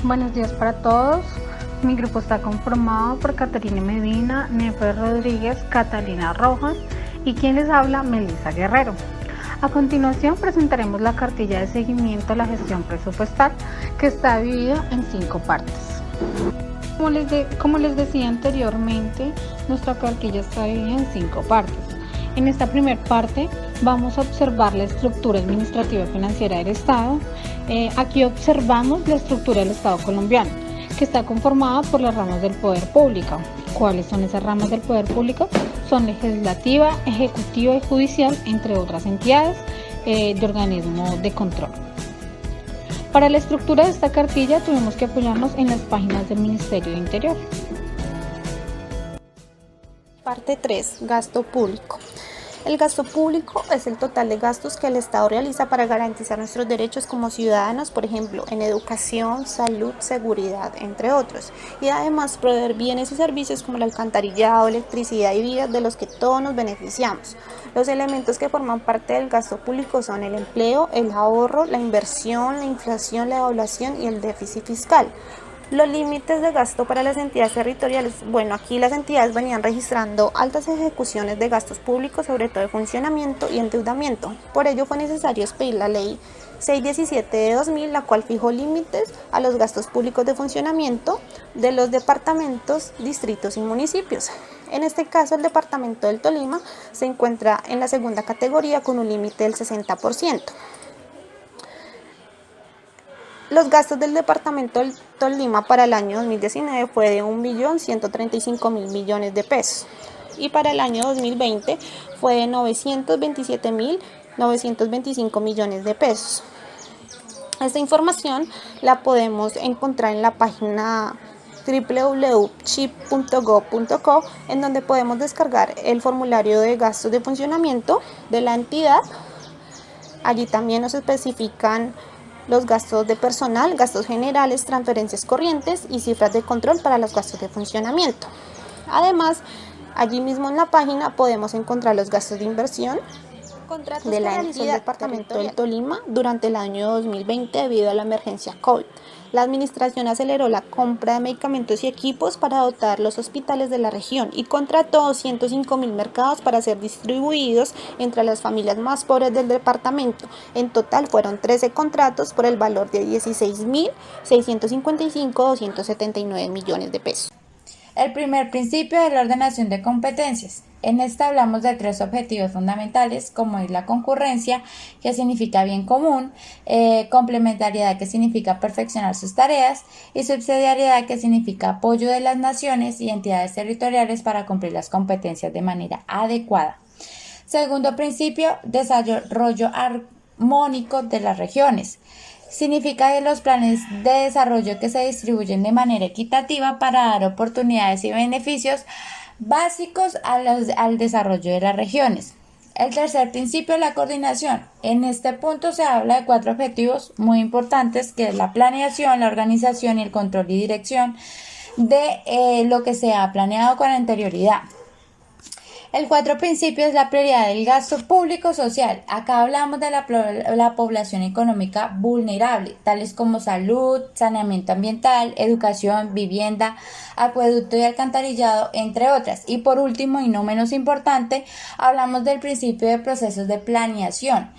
Buenos días para todos. Mi grupo está conformado por Caterina Medina, Nefe Rodríguez, Catalina Rojas y quien les habla, Melissa Guerrero. A continuación presentaremos la cartilla de seguimiento a la gestión presupuestal, que está dividida en 5 partes. Como les decía anteriormente, nuestra cartilla está dividida en 5 partes. En esta primera parte vamos a observar la estructura administrativa y financiera del Estado. Aquí observamos la estructura del Estado colombiano, que está conformada por las ramas del poder público. ¿Cuáles son esas ramas del poder público? Son legislativa, ejecutiva y judicial, entre otras entidades de organismos de control. Para la estructura de esta cartilla tuvimos que apoyarnos en las páginas del Ministerio de Interior. Parte 3. Gasto público. El gasto público es el total de gastos que el Estado realiza para garantizar nuestros derechos como ciudadanos, por ejemplo, en educación, salud, seguridad, entre otros, y además proveer bienes y servicios como el alcantarillado, electricidad y vías de los que todos nos beneficiamos. Los elementos que forman parte del gasto público son el empleo, el ahorro, la inversión, la inflación, la devaluación y el déficit fiscal. Los límites de gasto para las entidades territoriales. Bueno, aquí las entidades venían registrando altas ejecuciones de gastos públicos, sobre todo de funcionamiento y endeudamiento. Por ello fue necesario expedir la ley 617 de 2000, la cual fijó límites a los gastos públicos de funcionamiento de los departamentos, distritos y municipios. En este caso, el departamento del Tolima se encuentra en la segunda categoría con un límite del 60%. Los gastos del departamento del Tolima para el año 2019 fue de 1.135.000 millones de pesos y para el año 2020 fue de 927.925 millones de pesos. Esta información la podemos encontrar en la página www.chip.gov.co, en donde podemos descargar el formulario de gastos de funcionamiento de la entidad. Allí también nos especifican los gastos de personal, gastos generales, transferencias corrientes y cifras de control para los gastos de funcionamiento. Además, allí mismo en la página podemos encontrar los gastos de inversión de la entidad del departamento del Tolima durante el año 2020 debido a la emergencia COVID. La administración aceleró la compra de medicamentos y equipos para dotar los hospitales de la región y contrató 105.000 mercados para ser distribuidos entre las familias más pobres del departamento. En total fueron 13 contratos por el valor de 16.655.279 millones de pesos. El primer principio es la ordenación de competencias. En esta hablamos de 3 objetivos fundamentales, como es la concurrencia, que significa bien común, complementariedad, que significa perfeccionar sus tareas, y subsidiariedad, que significa apoyo de las naciones y entidades territoriales para cumplir las competencias de manera adecuada. Segundo principio, desarrollo armónico de las regiones. Significa que los planes de desarrollo que se distribuyen de manera equitativa para dar oportunidades y beneficios básicos al desarrollo de las regiones. El tercer principio es la coordinación. En este punto se habla de 4 objetivos muy importantes, que es la planeación, la organización y el control y dirección de lo que se ha planeado con anterioridad. El 4 principio es la prioridad del gasto público social. Acá hablamos de la población económica vulnerable, tales como salud, saneamiento ambiental, educación, vivienda, acueducto y alcantarillado, entre otras. Y por último, y no menos importante, hablamos del principio de procesos de planeación,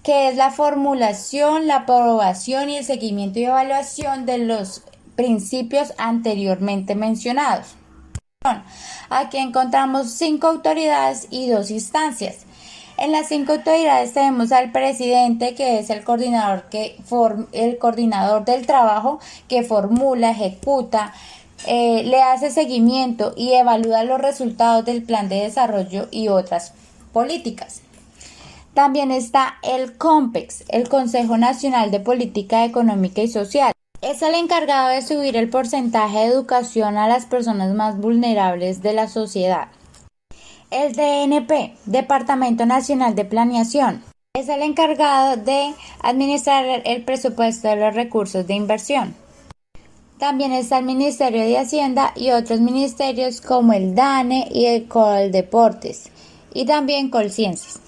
que es la formulación, la aprobación y el seguimiento y evaluación de los principios anteriormente mencionados. Aquí encontramos 5 autoridades y 2 instancias. En las 5 autoridades tenemos al presidente, que es el coordinador del trabajo, que formula, ejecuta, le hace seguimiento y evalúa los resultados del plan de desarrollo y otras políticas. También está el COMPEX, el Consejo Nacional de Política Económica y Social. Es el encargado de subir el porcentaje de educación a las personas más vulnerables de la sociedad. El DNP, Departamento Nacional de Planeación, es el encargado de administrar el presupuesto de los recursos de inversión. También está el Ministerio de Hacienda y otros ministerios como el DANE y el Coldeportes, y también Colciencias.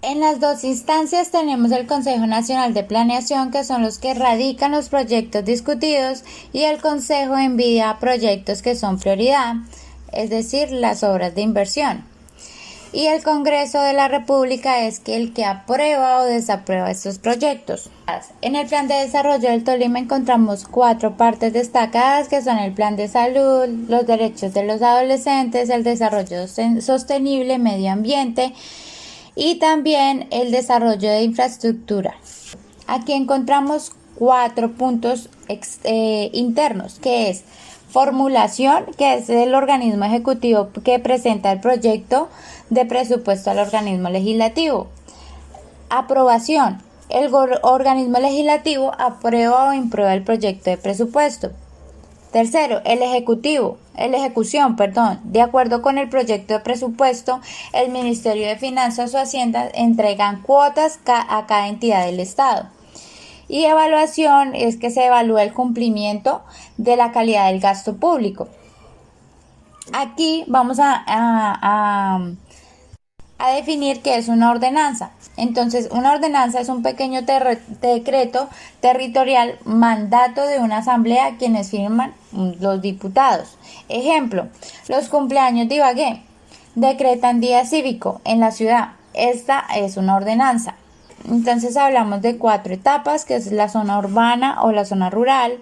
En las dos instancias tenemos el Consejo Nacional de Planeación, que son los que radican los proyectos discutidos, y el Consejo envía proyectos que son prioridad, es decir, las obras de inversión. Y el Congreso de la República es el que aprueba o desaprueba estos proyectos. En el Plan de Desarrollo del Tolima encontramos 4 partes destacadas, que son el Plan de Salud, los derechos de los adolescentes, el desarrollo sostenible, medio ambiente y también el desarrollo de infraestructura. Aquí encontramos 4 puntos internos, que es formulación, que es el organismo ejecutivo que presenta el proyecto de presupuesto al organismo legislativo. Aprobación, el organismo legislativo aprueba o imprueba el proyecto de presupuesto. Tercero, ejecución, de acuerdo con el proyecto de presupuesto, el Ministerio de Finanzas o Hacienda entregan cuotas a cada entidad del Estado. Y evaluación es que se evalúa el cumplimiento de la calidad del gasto público. Aquí vamos a definir qué es una ordenanza. Entonces, una ordenanza es un pequeño decreto territorial, mandato de una asamblea, quienes firman los diputados. Ejemplo, los cumpleaños de Ibagué decretan día cívico en la ciudad. Esta es una ordenanza. Entonces hablamos de 4 etapas, que es la zona urbana o la zona rural,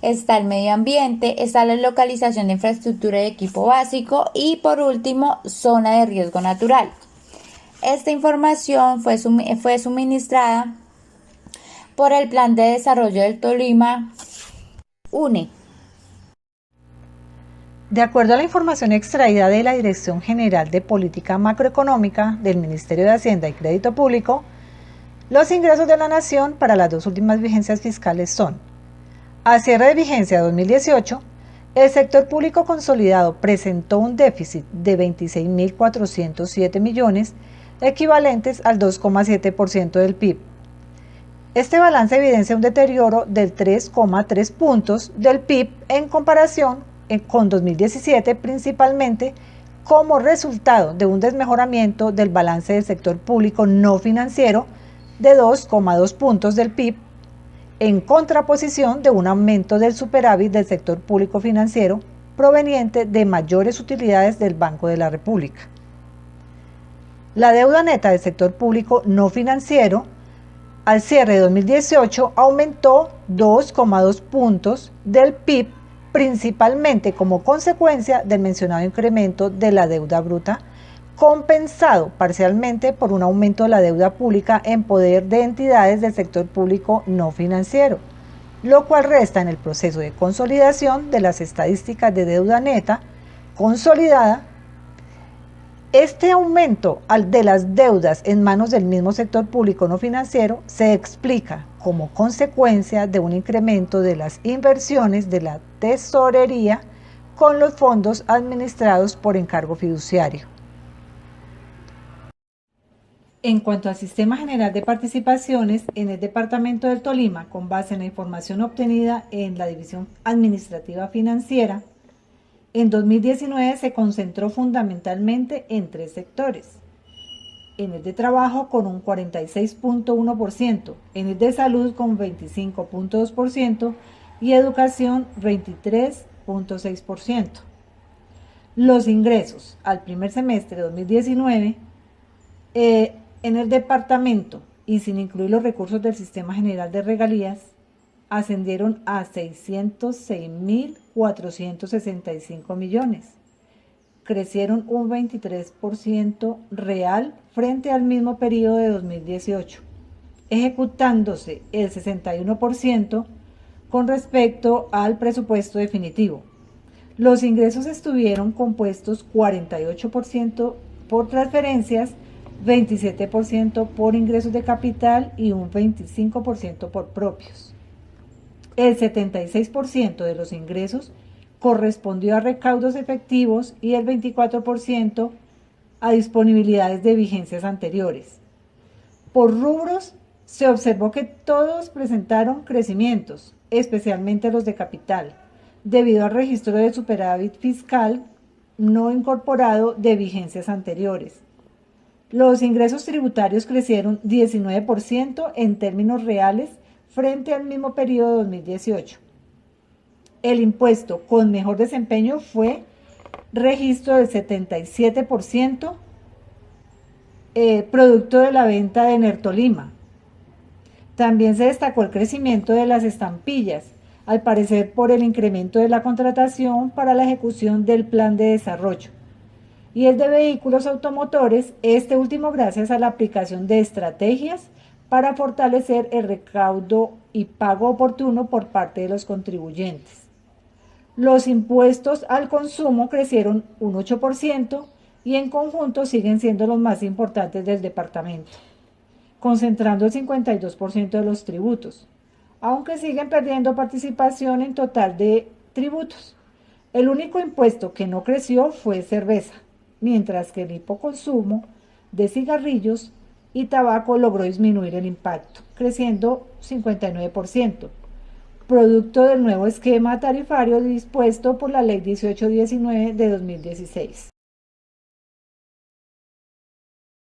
está el medio ambiente, está la localización de infraestructura y equipo básico y por último, zona de riesgo natural. Esta información fue suministrada por el Plan de Desarrollo del Tolima, UNE. De acuerdo a la información extraída de la Dirección General de Política Macroeconómica del Ministerio de Hacienda y Crédito Público, los ingresos de la Nación para las 2 últimas vigencias fiscales son: a cierre de vigencia 2018, el sector público consolidado presentó un déficit de 26.407 millones, equivalentes al 2,7% del PIB. Este balance evidencia un deterioro del 3,3 puntos del PIB en comparación con 2017, principalmente como resultado de un desmejoramiento del balance del sector público no financiero de 2,2 puntos del PIB, en contraposición de un aumento del superávit del sector público financiero proveniente de mayores utilidades del Banco de la República. La deuda neta del sector público no financiero al cierre de 2018 aumentó 2,2 puntos del PIB, principalmente como consecuencia del mencionado incremento de la deuda bruta, compensado parcialmente por un aumento de la deuda pública en poder de entidades del sector público no financiero, lo cual resta en el proceso de consolidación de las estadísticas de deuda neta consolidada. Este aumento de las deudas en manos del mismo sector público no financiero se explica como consecuencia de un incremento de las inversiones de la tesorería con los fondos administrados por encargo fiduciario. En cuanto al Sistema General de Participaciones, en el Departamento del Tolima, con base en la información obtenida en la División Administrativa Financiera, en 2019 se concentró fundamentalmente en 3 sectores: en el de trabajo con un 46,1%, en el de salud con 25,2% y educación 23,6%. Los ingresos al primer semestre de 2019 en el departamento, y sin incluir los recursos del Sistema General de Regalías, ascendieron a 606.465 millones. Crecieron un 23% real frente al mismo periodo de 2018, ejecutándose el 61% con respecto al presupuesto definitivo. Los ingresos estuvieron compuestos 48% por transferencias, 27% por ingresos de capital y un 25% por propios. El 76% de los ingresos correspondió a recaudos efectivos y el 24% a disponibilidades de vigencias anteriores. Por rubros, se observó que todos presentaron crecimientos, especialmente los de capital, debido al registro de superávit fiscal no incorporado de vigencias anteriores. Los ingresos tributarios crecieron 19% en términos reales frente al mismo periodo de 2018. El impuesto con mejor desempeño fue registro del 77%, producto de la venta de Enertolima. También se destacó el crecimiento de las estampillas, al parecer por el incremento de la contratación para la ejecución del plan de desarrollo, y el de vehículos automotores, este último gracias a la aplicación de estrategias para fortalecer el recaudo y pago oportuno por parte de los contribuyentes. Los impuestos al consumo crecieron un 8% y en conjunto siguen siendo los más importantes del departamento, concentrando el 52% de los tributos, aunque siguen perdiendo participación en total de tributos. El único impuesto que no creció fue cerveza, mientras que el hipoconsumo de cigarrillos y tabaco logró disminuir el impacto, creciendo 59%, producto del nuevo esquema tarifario dispuesto por la Ley 1819 de 2016.